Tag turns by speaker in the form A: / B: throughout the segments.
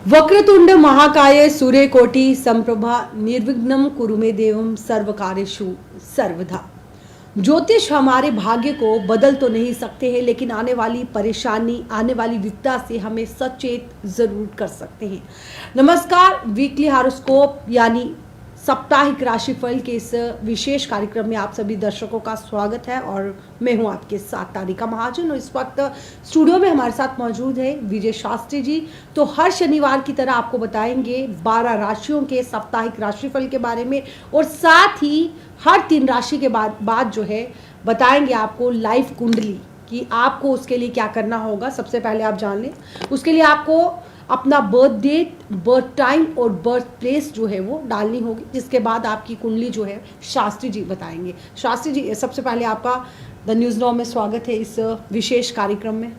A: वक्रतुंड महाकाय सूर्यकोटि संप्रभा निर्विघ्नं कुरु मे देवं सर्वकार्येषु सर्वदा। ज्योतिष हमारे भाग्य को बदल तो नहीं सकते हैं, लेकिन आने वाली परेशानी, आने वाली विपदा से हमें सचेत जरूर कर सकते हैं। नमस्कार, वीकली हॉरोस्कोप यानी साप्ताहिक राशिफल के इस विशेष कार्यक्रम में आप सभी दर्शकों का स्वागत है और मैं हूं आपके साथ तारिका महाजन। और इस वक्त स्टूडियो में हमारे साथ मौजूद है विजय शास्त्री जी। तो हर शनिवार की तरह आपको बताएंगे 12 राशियों के साप्ताहिक राशिफल के बारे में, और साथ ही हर 3 राशि के बाद जो है बताएंगे आपको लाइफ कुंडली कि आपको उसके लिए क्या करना होगा। सबसे पहले आप जान लें, उसके लिए आपको अपना बर्थ डेट, बर्थ टाइम और बर्थ प्लेस जो है वो डालनी होगी, जिसके बाद आपकी कुंडली जो है शास्त्री जी बताएंगे। शास्त्री जी, सबसे पहले आपका द न्यूज़ नाउ में स्वागत है इस विशेष कार्यक्रम में।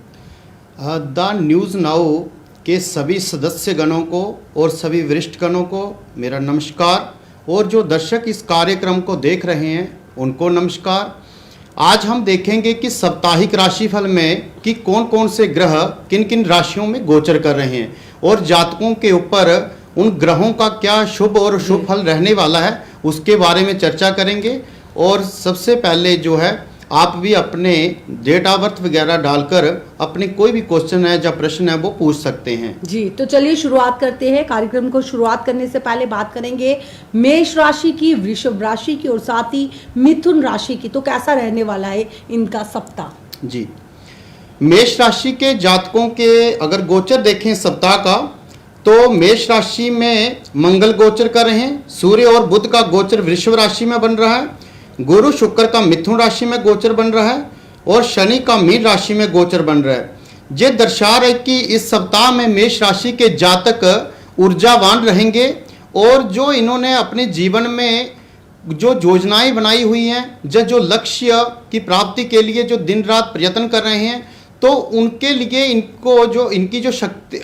B: द न्यूज़ नाउ के सभी सदस्यगणों को और सभी वरिष्ठगणों को मेरा नमस्कार, और जो दर्शक इस कार्यक्रम को देख रहे हैं उनको नमस्कार। आज हम देखेंगे कि साप्ताहिक राशिफल में कि कौन कौन से ग्रह किन किन राशियों में गोचर कर रहे हैं और जातकों के ऊपर उन ग्रहों का क्या शुभ और अशुभ फल रहने वाला है, उसके बारे में चर्चा करेंगे। और सबसे पहले जो है आप भी अपने डेट ऑफ बर्थ वगैरह डालकर अपने कोई भी क्वेश्चन है या प्रश्न है वो पूछ सकते हैं
A: जी। तो चलिए शुरुआत करते हैं। कार्यक्रम को शुरुआत करने से पहले बात करेंगे मेष राशि की, वृषभ राशि की और साथ ही मिथुन राशि की। तो कैसा रहने वाला है इनका सप्ताह
B: जी। मेष राशि के जातकों के अगर गोचर देखें सप्ताह का, तो मेष राशि में मंगल गोचर कर रहे हैं, सूर्य और बुध का गोचर वृषभ राशि में बन रहा है, गुरु शुक्र का मिथुन राशि में गोचर बन रहा है और शनि का मीन राशि में गोचर बन रहा है। ये दर्शा रहे कि इस सप्ताह में मेष राशि के जातक ऊर्जावान रहेंगे और जो इन्होंने अपने जीवन में जो योजनाएं बनाई हुई हैं, जो लक्ष्य की प्राप्ति के लिए जो दिन रात प्रयत्न कर रहे हैं, तो उनके लिए इनको जो इनकी जो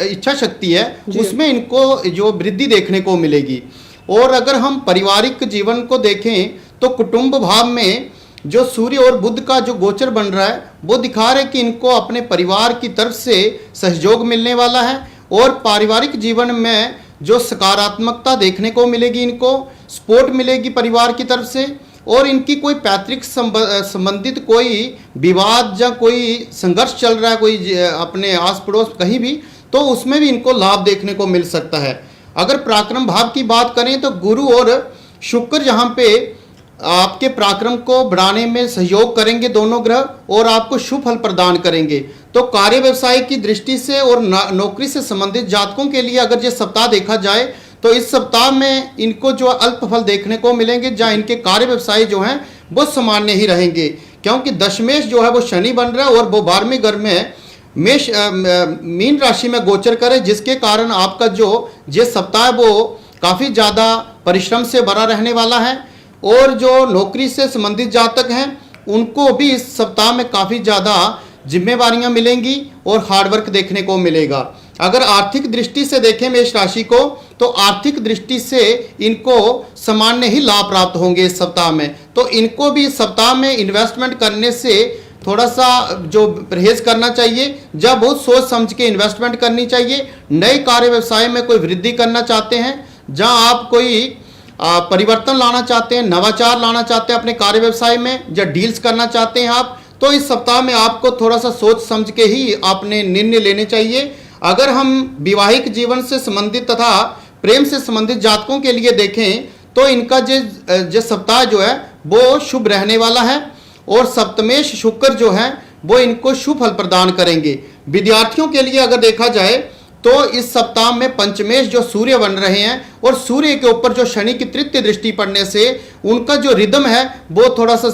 B: इच्छा शक्ति है उसमें इनको जो वृद्धि देखने को मिलेगी। और अगर हम पारिवारिक जीवन को देखें तो कुटुंब भाव में जो सूर्य और बुध का जो गोचर बन रहा है वो दिखा रहे कि इनको अपने परिवार की तरफ से सहयोग मिलने वाला है और पारिवारिक जीवन में जो सकारात्मकता देखने को मिलेगी, इनको सपोर्ट मिलेगी परिवार की तरफ से। और इनकी कोई पैतृक संबंधित कोई विवाद या कोई संघर्ष चल रहा है कोई अपने आस पड़ोस कहीं भी, तो उसमें भी इनको लाभ देखने को मिल सकता है। अगर पराक्रम भाव की बात करें तो गुरु और शुक्र यहाँ पे आपके पराक्रम को बढ़ाने में सहयोग करेंगे दोनों ग्रह, और आपको शुभ फल प्रदान करेंगे। तो कार्य व्यवसाय की दृष्टि से और नौकरी से संबंधित जातकों के लिए अगर ये सप्ताह देखा जाए तो इस सप्ताह में इनको जो अल्प फल देखने को मिलेंगे, जहाँ इनके कार्य व्यवसाय जो हैं वो सामान्य ही रहेंगे, क्योंकि दशमेश जो है वो शनि बन रहा है और वो 12वें घर में मेष मीन राशि में गोचर करे, जिसके कारण आपका जो ये सप्ताह है वो काफ़ी ज़्यादा परिश्रम से भरा रहने वाला है। और जो नौकरी से संबंधित जातक हैं उनको भी इस सप्ताह में काफ़ी ज़्यादा जिम्मेवारियां मिलेंगी और हार्डवर्क देखने को मिलेगा। अगर आर्थिक दृष्टि से देखें मेष राशि को, तो आर्थिक दृष्टि से इनको सामान्य ही लाभ प्राप्त होंगे इस सप्ताह में। तो इनको भी इस सप्ताह में इन्वेस्टमेंट करने से थोड़ा सा जो परहेज करना चाहिए, जब बहुत सोच समझ के इन्वेस्टमेंट करनी चाहिए। नए कार्य व्यवसाय में कोई वृद्धि करना चाहते हैं, जहां आप कोई परिवर्तन लाना चाहते हैं, नवाचार लाना चाहते हैं अपने कार्य व्यवसाय में, या डील्स करना चाहते हैं आप, तो इस सप्ताह में आपको थोड़ा सा सोच समझ के ही आपने निर्णय लेने चाहिए। अगर हम विवाहिक जीवन से संबंधित तथा प्रेम से संबंधित जातकों के लिए देखें तो इनका जो सप्ताह जो है वो शुभ रहने वाला है और सप्तमेश शुक्र जो है वो इनको शुभ फल प्रदान करेंगे। विद्यार्थियों के लिए अगर देखा जाए तो इस सप्ताह में पंचमेश जो सूर्य बन रहे हैं और सूर्य के ऊपर जो शनि की तृतीय दृष्टि पड़ने से उनका जो रिदम है वो थोड़ा सा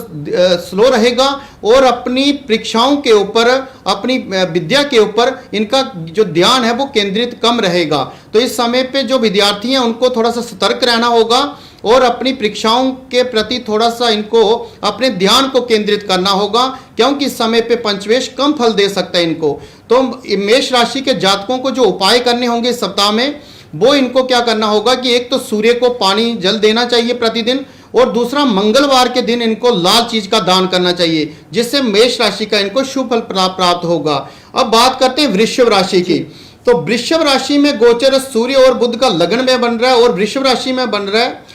B: स्लो रहेगा और अपनी परीक्षाओं के ऊपर, अपनी विद्या के ऊपर इनका जो ध्यान है वो केंद्रित कम रहेगा। तो इस समय पे जो विद्यार्थी हैं उनको थोड़ा सा सतर्क रहना होगा और अपनी परीक्षाओं के प्रति थोड़ा सा इनको अपने ध्यान को केंद्रित करना होगा, क्योंकि इस समय पे पंचमेश कम फल दे सकता है इनको। तो मेष राशि के जातकों को जो उपाय करने होंगे इस सप्ताह में, वो इनको क्या करना होगा कि एक तो सूर्य को पानी जल देना चाहिए प्रतिदिन, और दूसरा मंगलवार के दिन इनको लाल चीज का दान करना चाहिए, जिससे मेष राशि का इनको शुभ फल प्राप्त होगा। अब बात करते हैं वृषभ राशि की। तो वृषभ राशि में गोचर सूर्य और बुध का लगन में बन रहा है और वृषभ राशि में बन रहा है।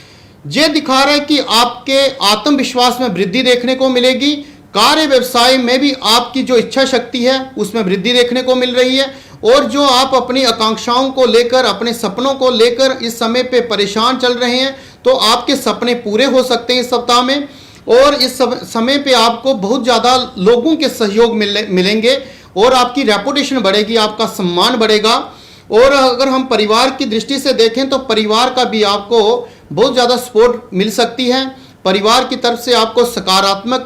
B: ये दिखा रहा है कि आपके आत्मविश्वास में वृद्धि देखने को मिलेगी। कार्य व्यवसाय में भी आपकी जो इच्छा शक्ति है उसमें वृद्धि देखने को मिल रही है। और जो आप अपनी आकांक्षाओं को लेकर, अपने सपनों को लेकर इस समय पे परेशान चल रहे हैं, तो आपके सपने पूरे हो सकते हैं इस सप्ताह में। और इस समय पे आपको बहुत ज़्यादा लोगों के सहयोग मिलेंगे और आपकी रेपुटेशन बढ़ेगी, आपका सम्मान बढ़ेगा। और अगर हम परिवार की दृष्टि से देखें तो परिवार का भी आपको बहुत ज़्यादा सपोर्ट मिल सकती है। परिवार की तरफ से आपको सकारात्मक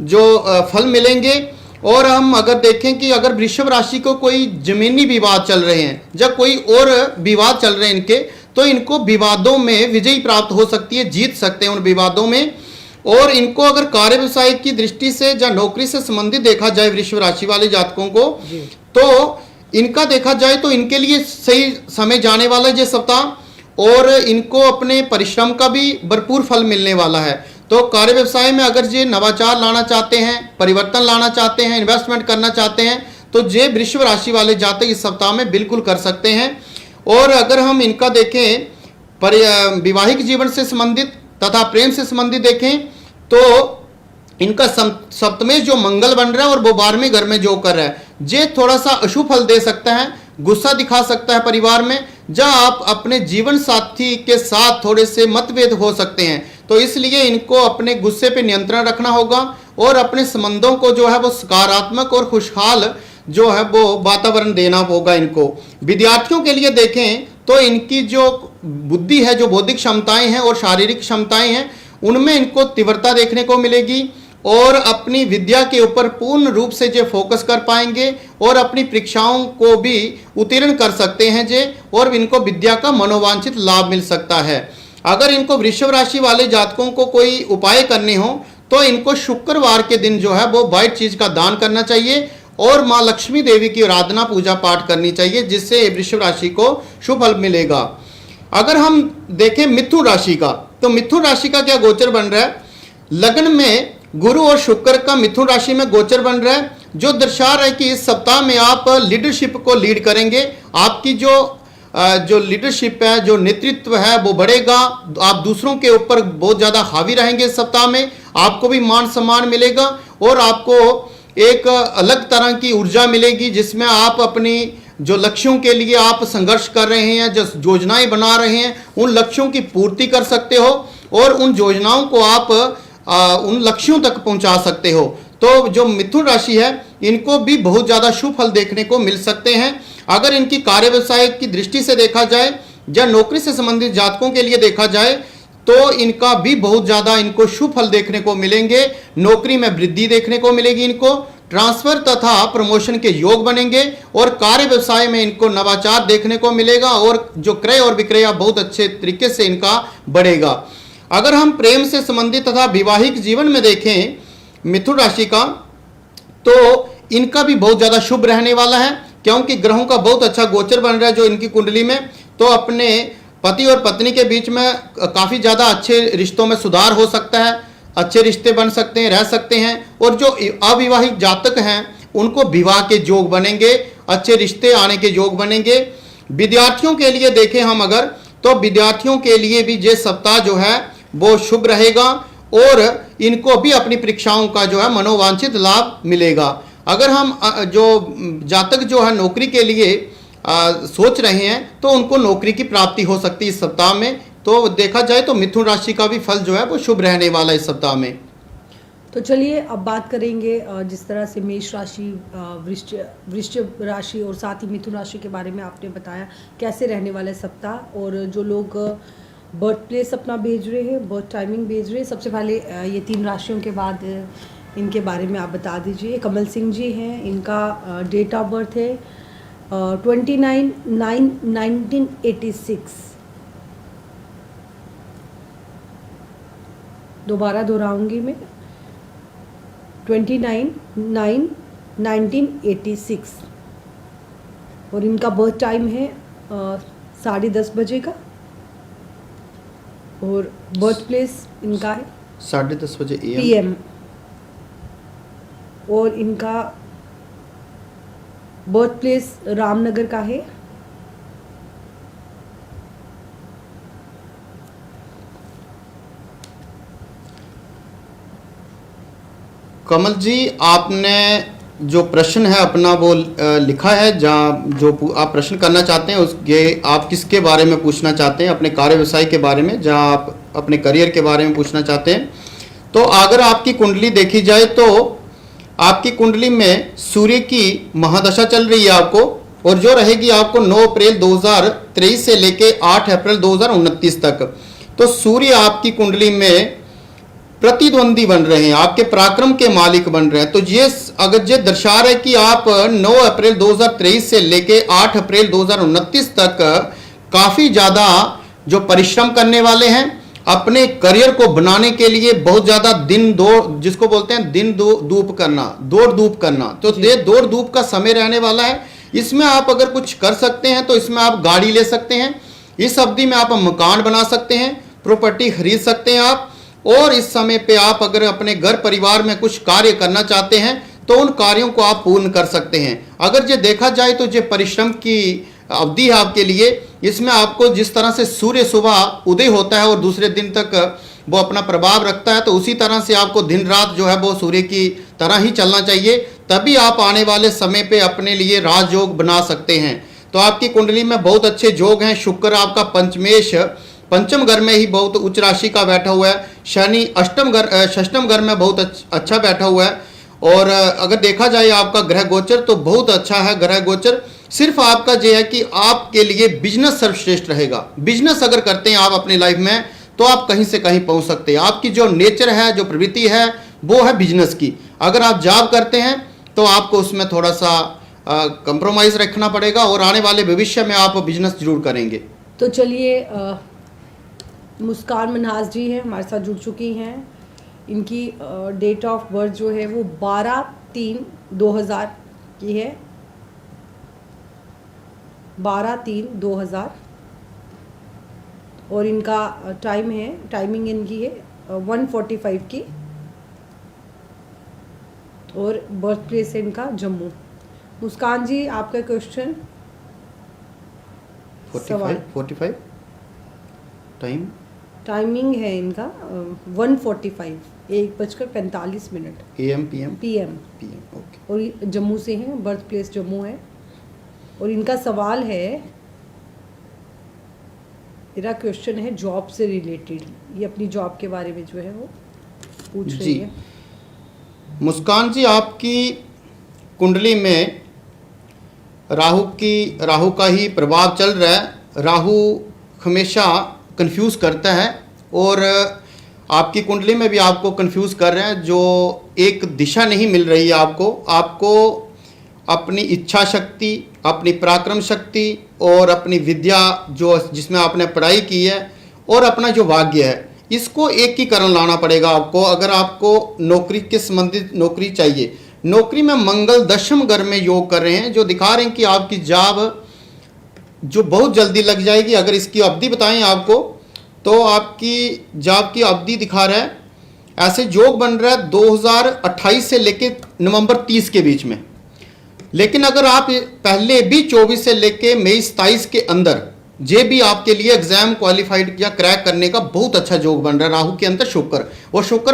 B: जो फल मिलेंगे। और हम अगर देखें कि अगर वृषभ राशि को कोई जमीनी विवाद चल रहे हैं या कोई और विवाद चल रहे हैं इनके, तो इनको विवादों में विजयी प्राप्त हो सकती है, जीत सकते हैं उन विवादों में। और इनको अगर कार्य व्यवसाय की दृष्टि से या नौकरी से संबंधित देखा जाए वृषभ राशि वाले जातकों को, तो इनका देखा जाए तो इनके लिए सही समय जाने वाला है ये सप्ताह। और इनको अपने परिश्रम का भी भरपूर फल मिलने वाला है। तो कार्य व्यवसाय में अगर ये नवाचार लाना चाहते हैं, परिवर्तन लाना चाहते हैं, इन्वेस्टमेंट करना चाहते हैं, तो ये वृषभ राशि वाले जातक इस सप्ताह में बिल्कुल कर सकते हैं। और अगर हम इनका देखें वैवाहिक जीवन से संबंधित तथा प्रेम से संबंधित देखें, तो इनका सप्तमेश जो मंगल बन रहा है और वो 12वें घर में जो कर रहा है, ये थोड़ा सा अशुभ फल दे सकता है, गुस्सा दिखा सकता है परिवार में, जहाँ आप अपने जीवन साथी के साथ थोड़े से मतभेद हो सकते हैं। तो इसलिए इनको अपने गुस्से पे नियंत्रण रखना होगा और अपने संबंधों को जो है वो सकारात्मक और खुशहाल जो है वो वातावरण देना होगा इनको। विद्यार्थियों के लिए देखें तो इनकी जो बुद्धि है, जो बौद्धिक क्षमताएं हैं और शारीरिक क्षमताएं हैं, उनमें इनको तीव्रता देखने को मिलेगी और अपनी विद्या के ऊपर पूर्ण रूप से जो फोकस कर पाएंगे और अपनी परीक्षाओं को भी उत्तीर्ण कर सकते हैं जे, और इनको विद्या का मनोवांछित लाभ मिल सकता है। अगर इनको वृषभ राशि वाले जातकों को कोई उपाय करने हो तो इनको शुक्रवार के दिन जो है वो वाइट चीज का दान करना चाहिए और माँ लक्ष्मी देवी की आराधना पूजा पाठ करनी चाहिए, जिससे वृषभ राशि को शुभ फल मिलेगा। अगर हम देखें मिथुन राशि का, तो मिथुन राशि का क्या गोचर बन रहा है। लग्न में गुरु और शुक्र का मिथुन राशि में गोचर बन रहा है, जो दर्शा रहा है कि इस सप्ताह में आप लीडरशिप को लीड करेंगे। आपकी जो लीडरशिप है, जो नेतृत्व है वो बढ़ेगा। आप दूसरों के ऊपर बहुत ज़्यादा हावी रहेंगे इस सप्ताह में। आपको भी मान सम्मान मिलेगा और आपको एक अलग तरह की ऊर्जा मिलेगी, जिसमें आप अपनी जो लक्ष्यों के लिए आप संघर्ष कर रहे हैं, जो योजनाएं बना रहे हैं, उन लक्ष्यों की पूर्ति कर सकते हो और उन योजनाओं को आप उन लक्ष्यों तक पहुंचा सकते हो। तो जो मिथुन राशि है इनको भी बहुत ज़्यादा शुभ फल देखने को मिल सकते हैं। अगर इनकी कार्य व्यवसाय की दृष्टि से देखा जाए या नौकरी से संबंधित जातकों के लिए देखा जाए तो इनका भी बहुत ज़्यादा इनको शुभ फल देखने को मिलेंगे। नौकरी में वृद्धि देखने को मिलेगी, इनको ट्रांसफर तथा प्रमोशन के योग बनेंगे और कार्य व्यवसाय में इनको नवाचार देखने को मिलेगा और जो क्रय और विक्रय बहुत अच्छे तरीके से इनका बढ़ेगा। अगर हम प्रेम से संबंधित तथा वैवाहिक जीवन में देखें मिथुन राशि का, तो इनका भी बहुत ज़्यादा शुभ रहने वाला है, क्योंकि ग्रहों का बहुत अच्छा गोचर बन रहा है जो इनकी कुंडली में। तो अपने पति और पत्नी के बीच में काफ़ी ज़्यादा अच्छे रिश्तों में सुधार हो सकता है, अच्छे रिश्ते बन सकते हैं, रह सकते हैं। और जो अविवाहित जातक हैं उनको विवाह के योग बनेंगे, अच्छे रिश्ते आने के योग बनेंगे। विद्यार्थियों के लिए देखें हम अगर, तो विद्यार्थियों के लिए भी ये सप्ताह जो है वो शुभ रहेगा और इनको भी अपनी परीक्षाओं का जो है मनोवांछित लाभ मिलेगा। अगर हम जो जातक जो है नौकरी के लिए सोच रहे हैं तो उनको नौकरी की प्राप्ति हो सकती है इस सप्ताह में। तो देखा जाए तो मिथुन राशि का भी फल जो है वो शुभ रहने वाला है इस सप्ताह में।
A: तो चलिए अब बात करेंगे जिस तरह से मेष राशि, वृश्चिक राशि और साथ ही मिथुन राशि के बारे में आपने बताया कैसे रहने वाला है सप्ताह। और जो लोग बर्थ प्लेस अपना भेज रहे हैं, बर्थ टाइमिंग भेज रहे हैं, सबसे पहले ये 3 राशियों के बाद इनके बारे में आप बता दीजिए। कमल सिंह जी हैं, इनका डेट ऑफ बर्थ है 29/9/1986। दोबारा दोहराऊंगी मैं, 29/9/1986। और इनका बर्थ टाइम है 10:30 बजे का और बर्थ प्लेस इनका है
B: 10:30 बजे
A: PM। और इनका बर्थ प्लेस रामनगर का है।
B: कमल जी, आपने जो प्रश्न है अपना वो लिखा है, जहाँ जो आप प्रश्न करना चाहते हैं उसके आप किसके बारे में पूछना चाहते हैं? अपने कार्य व्यवसाय के बारे में, जहाँ आप अपने करियर के बारे में पूछना चाहते हैं। तो अगर आपकी कुंडली देखी जाए तो आपकी कुंडली में सूर्य की महादशा चल रही है आपको, और जो रहेगी आपको 9 अप्रैल 2023 से लेके 8 अप्रैल 2029 तक। तो सूर्य आपकी कुंडली में प्रतिद्वंदी बन रहे हैं, आपके पराक्रम के मालिक बन रहे हैं। तो ये अगर ये दर्शा रहा है कि आप 9 अप्रैल 2023 से लेके 8 अप्रैल 2029 तक काफ़ी ज़्यादा जो परिश्रम करने वाले हैं, अपने करियर को बनाने के लिए बहुत ज़्यादा दिन दौड़, जिसको बोलते हैं दिन धूप करना, दौड़ धूप करना, तो ये दौड़ धूप का समय रहने वाला है। इसमें आप अगर कुछ कर सकते हैं तो इसमें आप गाड़ी ले सकते हैं, इस अवधि में आप मकान बना सकते हैं, प्रॉपर्टी खरीद सकते हैं आप। और इस समय पे आप अगर अपने घर परिवार में कुछ कार्य करना चाहते हैं तो उन कार्यों को आप पूर्ण कर सकते हैं। अगर ये देखा जाए तो ये परिश्रम की अवधि है आपके लिए। इसमें आपको जिस तरह से सूर्य सुबह उदय होता है और दूसरे दिन तक वो अपना प्रभाव रखता है, तो उसी तरह से आपको दिन रात जो है वो सूर्य की तरह ही चलना चाहिए, तभी आप आने वाले समय पे अपने लिए राजयोग बना सकते हैं। तो आपकी कुंडली में बहुत अच्छे योग हैं। शुक्र आपका पंचमेश पंचम घर में ही बहुत उच्च राशि का बैठा हुआ है। शनि षष्टम घर में बहुत अच्छा बैठा हुआ है। और अगर देखा जाए आपका ग्रह गोचर तो बहुत अच्छा है ग्रह गोचर। सिर्फ आपका जो है कि आपके लिए बिजनेस सर्वश्रेष्ठ रहेगा। बिजनेस अगर करते हैं आप अपनी लाइफ में तो आप कहीं से कहीं पहुंच सकते हैं। आपकी जो नेचर है, जो प्रवृत्ति है, वो है बिजनेस की। अगर आप जॉब करते हैं तो आपको उसमें थोड़ा सा कंप्रोमाइज़ रखना पड़ेगा, और आने वाले भविष्य में आप बिजनेस जरूर करेंगे।
A: तो चलिए, मुस्कान मनहास जी हैं, हमारे साथ जुड़ चुकी हैं। इनकी डेट ऑफ बर्थ जो है वो 12/3/2000 की है, 12/3/2000। और इनका टाइमिंग इनकी है 1:45 की, और बर्थ प्लेस है इनका जम्मू। मुस्कान जी, आपका क्वेश्चन?
B: 45
A: टाइमिंग है इनका 1:45, 1:45
B: AM
A: PM।
B: ओके।
A: और ये जम्मू से हैं, बर्थ प्लेस जम्मू है। और इनका सवाल है, मेरा क्वेश्चन है जॉब से रिलेटेड। ये अपनी जॉब के बारे में जो है वो पूछ रही है।
B: मुस्कान जी, आपकी कुंडली में राहु का ही प्रभाव चल रहा है। राहु हमेशा कंफ्यूज करता है, और आपकी कुंडली में भी आपको कंफ्यूज कर रहे हैं। जो एक दिशा नहीं मिल रही है आपको अपनी इच्छा शक्ति, अपनी पराक्रम शक्ति और अपनी विद्या जो जिसमें आपने पढ़ाई की है, और अपना जो भाग्य है, इसको एकीकरण लाना पड़ेगा आपको। अगर आपको नौकरी के संबंधित नौकरी चाहिए, नौकरी में मंगल 10वें घर में योग कर रहे हैं, जो दिखा रहे हैं कि आपकी जॉब जो बहुत जल्दी लग जाएगी। अगर इसकी अवधि बताएं आपको तो आपकी जॉब की अवधि दिखा रहा है, ऐसे योग बन रहा है 2028 से लेके नवंबर 30 के बीच में। लेकिन अगर आप पहले भी 24 से लेके मई 27 के अंदर ये भी आपके लिए एग्जाम क्वालिफाइड या क्रैक करने का बहुत अच्छा योग बन रहा है। राहु के अंदर शुक्र, और शुक्र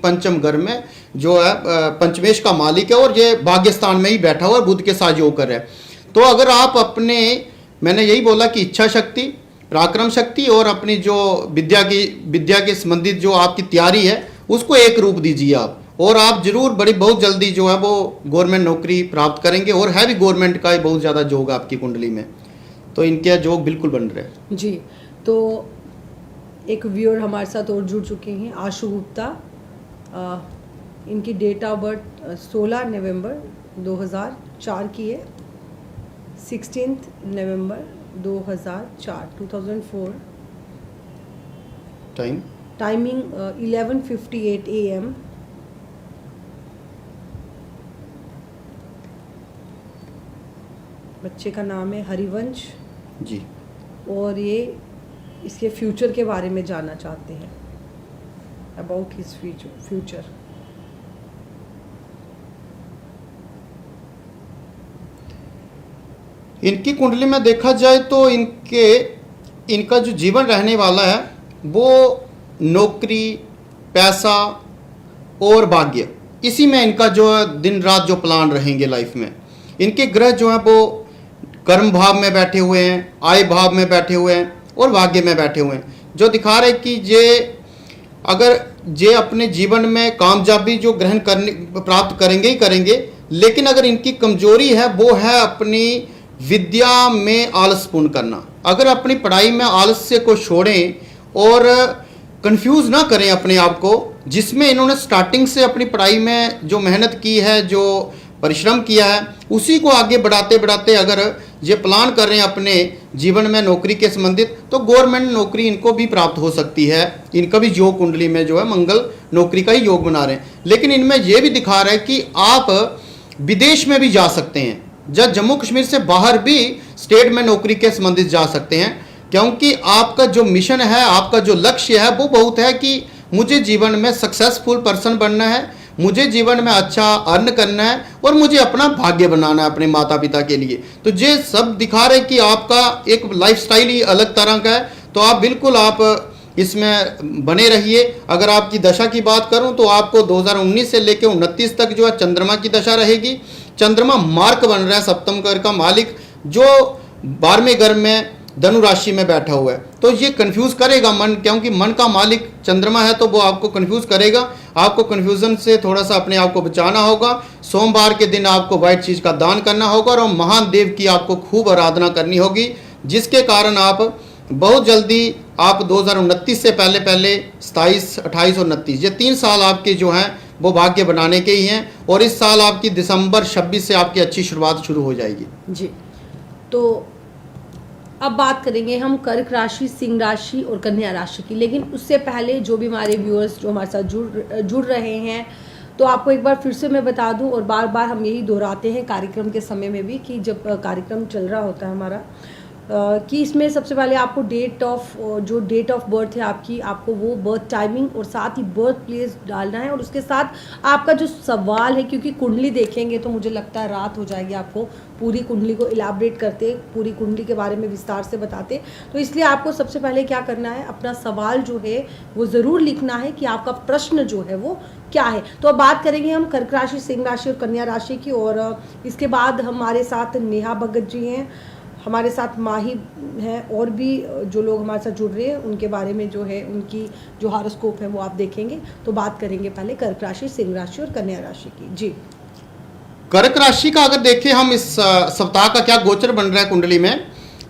B: पंचम घर में जो है पंचमेश का मालिक है, और ये भाग्य स्थान में ही बैठा हुआ है, बुध के साथ योग कर रहा है। तो अगर आप अपने, मैंने यही बोला कि इच्छा शक्ति, पराक्रम शक्ति और अपनी जो विद्या के संबंधित जो आपकी तैयारी है उसको एक रूप दीजिए आप, और आप जरूर बहुत जल्दी जो है वो गवर्नमेंट नौकरी प्राप्त करेंगे। और है भी गवर्नमेंट का ही बहुत ज़्यादा योग आपकी कुंडली में, तो इनके योग बिल्कुल बन रहे हैं
A: जी। तो एक व्यूअर हमारे साथ और जुड़ चुके हैं, आशु गुप्ता। इनकी डेट ऑफ बर्थ 16 नवंबर 2004 की है, 16 नवंबर 2004। Timing 11:58 AM। बच्चे का नाम है हरिवंश
B: जी।
A: और ये इसके फ्यूचर के बारे में जानना चाहते हैं, अबाउट हिज फ्यूचर।
B: इनकी कुंडली में देखा जाए तो इनका जो जीवन रहने वाला है वो नौकरी, पैसा और भाग्य, इसी में इनका जो दिन रात जो प्लान रहेंगे लाइफ में। इनके ग्रह जो हैं वो कर्म भाव में बैठे हुए हैं, आय भाव में बैठे हुए हैं और भाग्य में बैठे हुए हैं, जो दिखा रहे कि जे अपने जीवन में कामयाबी जो ग्रहण करने प्राप्त करेंगे ही करेंगे, लेकिन अगर इनकी कमजोरी है वो है अपनी विद्या में आलसपूर्ण करना। अगर अपनी पढ़ाई में आलस्य को छोड़ें और कंफ्यूज ना करें अपने आप को, जिसमें इन्होंने स्टार्टिंग से अपनी पढ़ाई में जो मेहनत की है, जो परिश्रम किया है, उसी को आगे बढ़ाते बढ़ाते अगर ये प्लान कर रहे हैं अपने जीवन में नौकरी के संबंधित, तो गवर्नमेंट नौकरी इनको भी प्राप्त हो सकती है। इनका भी योग कुंडली में जो है मंगल नौकरी का ही योग बना रहे हैं। लेकिन इनमें यह भी दिखा रहा है कि आप विदेश में भी जा सकते हैं, जब जम्मू कश्मीर से बाहर भी स्टेट में नौकरी के संबंधित जा सकते हैं, क्योंकि आपका जो मिशन है, आपका जो लक्ष्य है वो बहुत है कि मुझे जीवन में सक्सेसफुल पर्सन बनना है, मुझे जीवन में अच्छा अर्न करना है और मुझे अपना भाग्य बनाना है अपने माता पिता के लिए। तो ये सब दिखा रहे कि आपका एक लाइफस्टाइल ही अलग तरह का है, तो आप बिल्कुल आप इसमें बने रहिए। अगर आपकी दशा की बात करूं तो आपको 2019 से लेकर 29 तक जो है चंद्रमा की दशा रहेगी। चंद्रमा मार्क बन रहा है सप्तम घर का मालिक, जो 12वें घर में धनु राशि में बैठा हुआ है, तो ये कंफ्यूज करेगा मन, क्योंकि मन का मालिक चंद्रमा है, तो वो आपको कंफ्यूज करेगा। आपको कंफ्यूजन से थोड़ा सा अपने आप को बचाना होगा। सोमवार के दिन आपको व्हाइट चीज का दान करना होगा और महान देव की आपको खूब आराधना करनी होगी, जिसके कारण आप बहुत जल्दी आप 2029 से पहले 27, 28 और 29 ये 3 साल आपके जो हैं वो भाग्य बनाने के ही हैं। और इस साल आपकी दिसंबर 26 से आपकी अच्छी शुरुआत शुरू हो जाएगी
A: जी। तो अब बात करेंगे हम कर्क राशि, सिंह राशि और कन्या राशि की। लेकिन उससे पहले जो भी हमारे व्यूअर्स जो हमारे साथ जुड़ रहे हैं, तो आपको एक बार फिर से मैं बता दूं, और बार बार हम यही दोहराते हैं कार्यक्रम के समय में भी, कि जब कार्यक्रम चल रहा होता है हमारा, कि इसमें सबसे पहले आपको डेट ऑफ बर्थ है आपको वो बर्थ टाइमिंग और साथ ही बर्थ प्लेस डालना है। और उसके साथ आपका जो सवाल है, क्योंकि कुंडली देखेंगे तो मुझे लगता है रात हो जाएगी आपको पूरी कुंडली को इलाबरेट करते, पूरी कुंडली के बारे में विस्तार से बताते। तो इसलिए आपको सबसे पहले क्या करना है, अपना सवाल जो है वो ज़रूर लिखना है कि आपका प्रश्न जो है वो क्या है। तो अब बात करेंगे हम कर्क राशि, सिंह राशि और कन्या राशि की। और इसके बाद हमारे साथ नेहा भगत जी हैं, हमारे साथ माही हैं, और भी जो लोग हमारे साथ जुड़ रहे हैं उनके बारे में जो है उनकी जो हॉरोस्कोप है वो आप देखेंगे। तो बात करेंगे पहले कर्क राशि, सिंह राशि और कन्या राशि की। जी,
B: कर्क राशि का अगर देखें हम इस सप्ताह का क्या गोचर बन रहा है कुंडली में,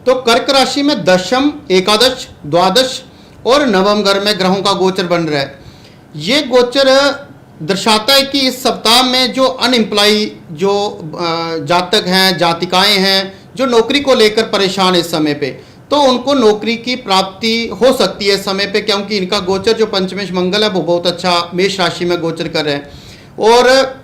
B: तो कर्क राशि में दशम, एकादश, द्वादश और नवम घर में ग्रहों का गोचर बन रहा है। ये गोचर दर्शाता है कि इस सप्ताह में जो अनएम्प्लॉय जो जातक हैं, जातिकाएं हैं, जो नौकरी को लेकर परेशान है इस समय पे, तो उनको नौकरी की प्राप्ति हो सकती है इस समय पे, क्योंकि इनका गोचर जो पंचमेश मंगल है वो बहुत अच्छा मेष राशि में गोचर कर रहे हैं। और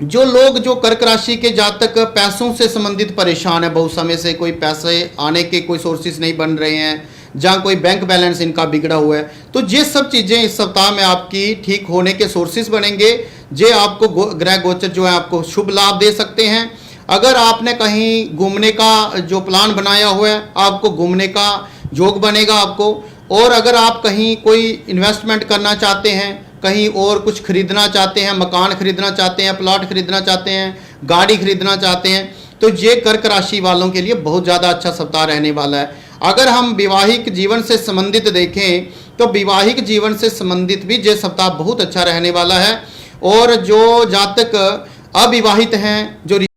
B: जो लोग जो कर्क राशि के जातक पैसों से संबंधित परेशान है, बहुत समय से कोई पैसे आने के कोई सोर्सेज नहीं बन रहे हैं, जहाँ कोई बैंक बैलेंस इनका बिगड़ा हुआ है, तो ये सब चीज़ें इस सप्ताह में आपकी ठीक होने के सोर्सेज बनेंगे। जे आपको ग्रह गोचर जो है आपको शुभ लाभ दे सकते हैं। अगर आपने कहीं घूमने का जो प्लान बनाया हुआ है, आपको घूमने का योग बनेगा आपको। और अगर आप कहीं कोई इन्वेस्टमेंट करना चाहते हैं, कहीं और कुछ खरीदना चाहते हैं, मकान खरीदना चाहते हैं, प्लॉट खरीदना चाहते हैं, गाड़ी खरीदना चाहते हैं, तो ये कर्क राशि वालों के लिए बहुत ज़्यादा अच्छा सप्ताह रहने वाला है। अगर हम वैवाहिक जीवन से संबंधित देखें तो वैवाहिक जीवन से संबंधित भी ये सप्ताह बहुत अच्छा रहने वाला है। और जो जातक अविवाहित हैं, जो